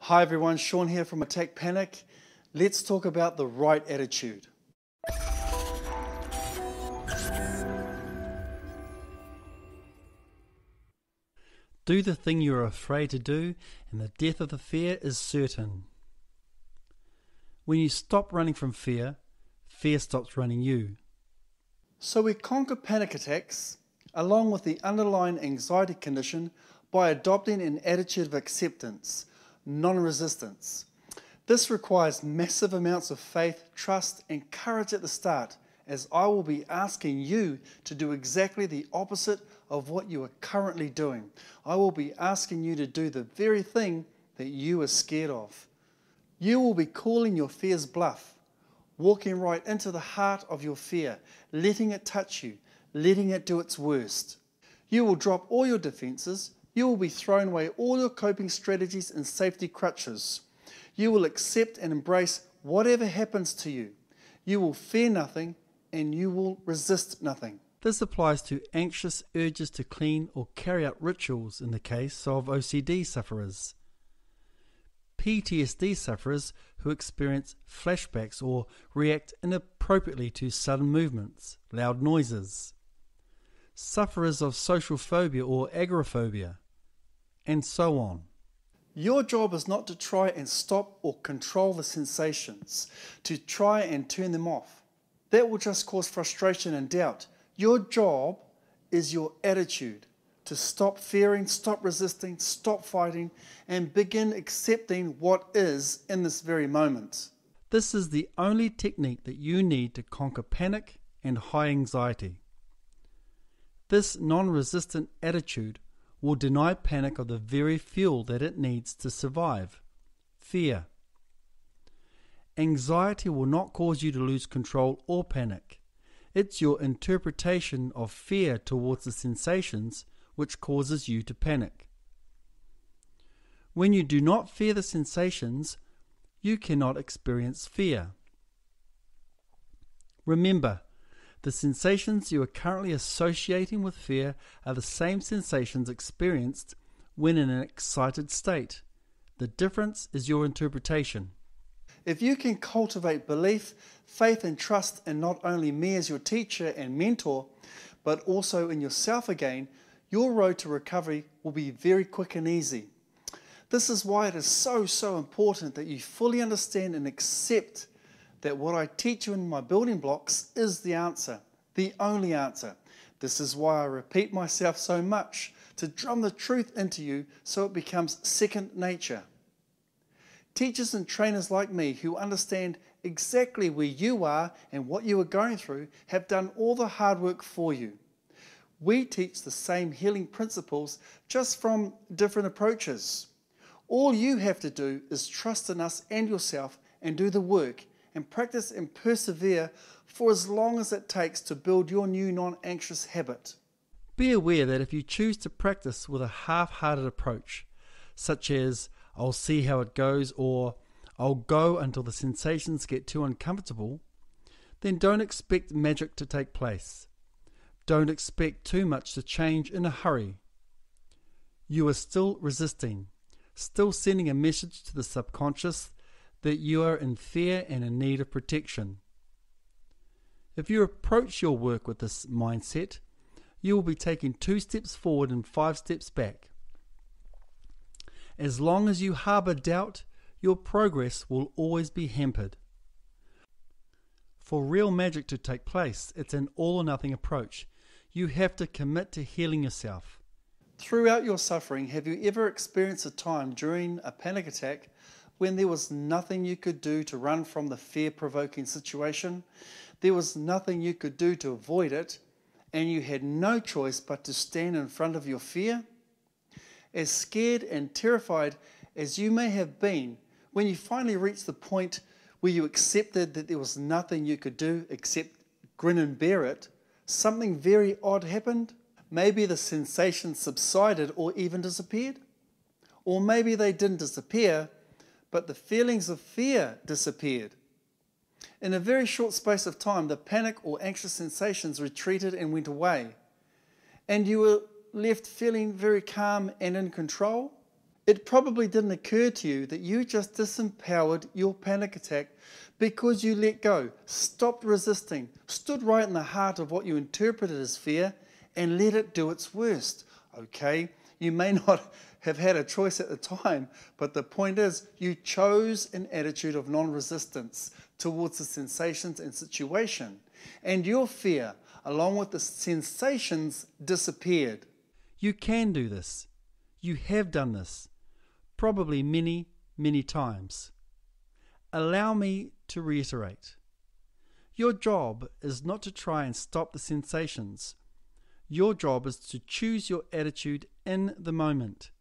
Hi everyone, Sean here from Attack Panic. Let's talk about the right attitude. Do the thing you are afraid to do, and the death of the fear is certain. When you stop running from fear, fear stops running you. So we conquer panic attacks, along with the underlying anxiety condition, by adopting an attitude of acceptance, non-resistance. This requires massive amounts of faith, trust, and courage at the start, as I will be asking you to do exactly the opposite of what you are currently doing. I will be asking you to do the very thing that you are scared of. You will be calling your fears bluff, walking right into the heart of your fear, letting it touch you, letting it do its worst. You will drop all your defenses. You will be throwing away all your coping strategies and safety crutches. You will accept and embrace whatever happens to you. You will fear nothing and you will resist nothing. This applies to anxious urges to clean or carry out rituals in the case of OCD sufferers, PTSD sufferers who experience flashbacks or react inappropriately to sudden movements, loud noises, sufferers of social phobia or agoraphobia, and so on. Your job is not to try and stop or control the sensations, to try and turn them off. That will just cause frustration and doubt. Your job is your attitude, to stop fearing, stop resisting, stop fighting, and begin accepting what is in this very moment. This is the only technique that you need to conquer panic and high anxiety. This non-resistant attitude will deny panic of the very fuel that it needs to survive, fear. Anxiety will not cause you to lose control or panic. It's your interpretation of fear towards the sensations which causes you to panic. When you do not fear the sensations, you cannot experience fear. Remember, the sensations you are currently associating with fear are the same sensations experienced when in an excited state. The difference is your interpretation. If you can cultivate belief, faith and trust in not only me as your teacher and mentor, but also in yourself again, your road to recovery will be very quick and easy. This is why it is so important that you fully understand and accept that what I teach you in my building blocks is the answer, the only answer. This is why I repeat myself so much, to drum the truth into you so it becomes second nature. Teachers and trainers like me who understand exactly where you are and what you are going through have done all the hard work for you. We teach the same healing principles, just from different approaches. All you have to do is trust in us and yourself and do the work and practice and persevere for as long as it takes to build your new non-anxious habit. Be aware that if you choose to practice with a half-hearted approach, such as I'll see how it goes or I'll go until the sensations get too uncomfortable, then don't expect magic to take place. Don't expect too much to change in a hurry. You are still resisting, still sending a message to the subconscious that you are in fear and in need of protection. If you approach your work with this mindset, you will be taking 2 steps forward and 5 steps back. As long as you harbour doubt, your progress will always be hampered. For real magic to take place, it's an all or nothing approach. You have to commit to healing yourself. Throughout your suffering, have you ever experienced a time during a panic attack when there was nothing you could do to run from the fear-provoking situation? There was nothing you could do to avoid it, and you had no choice but to stand in front of your fear? As scared and terrified as you may have been, when you finally reached the point where you accepted that there was nothing you could do except grin and bear it, something very odd happened. Maybe the sensation subsided or even disappeared. Or maybe they didn't disappear, but the feelings of fear disappeared. In a very short space of time, the panic or anxious sensations retreated and went away, and you were left feeling very calm and in control. It probably didn't occur to you that you just disempowered your panic attack because you let go, stopped resisting, stood right in the heart of what you interpreted as fear, and let it do its worst. Okay, you may not have had a choice at the time, but the point is you chose an attitude of non-resistance towards the sensations and situation, and your fear, along with the sensations, disappeared. You can do this. You have done this, probably many, many times. Allow me to reiterate. Your job is not to try and stop the sensations. Your job is to choose your attitude in the moment.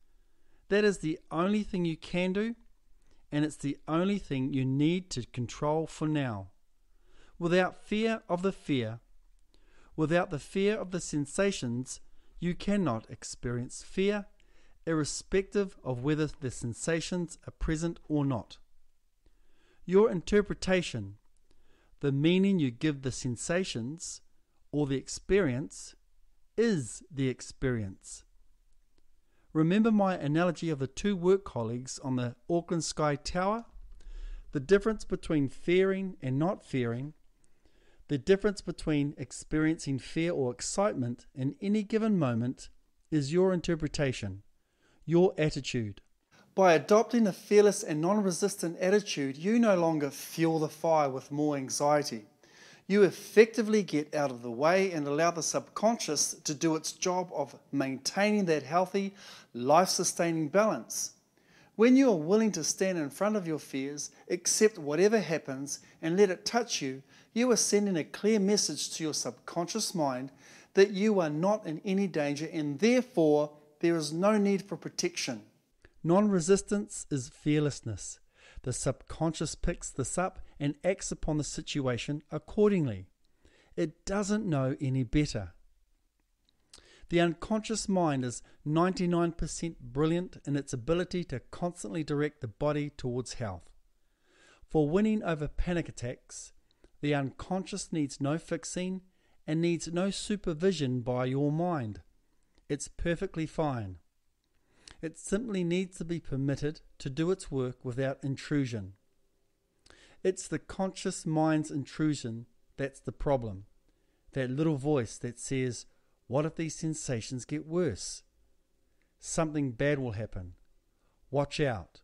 That is the only thing you can do, and it's the only thing you need to control for now. Without fear of the fear, without the fear of the sensations, you cannot experience fear, irrespective of whether the sensations are present or not. Your interpretation, the meaning you give the sensations or the experience, is the experience. Remember my analogy of the two work colleagues on the Auckland Sky Tower? The difference between fearing and not fearing, the difference between experiencing fear or excitement in any given moment is your interpretation, your attitude. By adopting a fearless and non-resistant attitude, you no longer fuel the fire with more anxiety. You effectively get out of the way and allow the subconscious to do its job of maintaining that healthy, life-sustaining balance. When you are willing to stand in front of your fears, accept whatever happens, and let it touch you, you are sending a clear message to your subconscious mind that you are not in any danger and therefore there is no need for protection. Non-resistance is fearlessness. The subconscious picks this up and acts upon the situation accordingly. It doesn't know any better. The unconscious mind is 99% brilliant in its ability to constantly direct the body towards health. For winning over panic attacks, the unconscious needs no fixing and needs no supervision by your mind. It's perfectly fine. It simply needs to be permitted to do its work without intrusion. It's the conscious mind's intrusion that's the problem. That little voice that says, what if these sensations get worse? Something bad will happen. Watch out.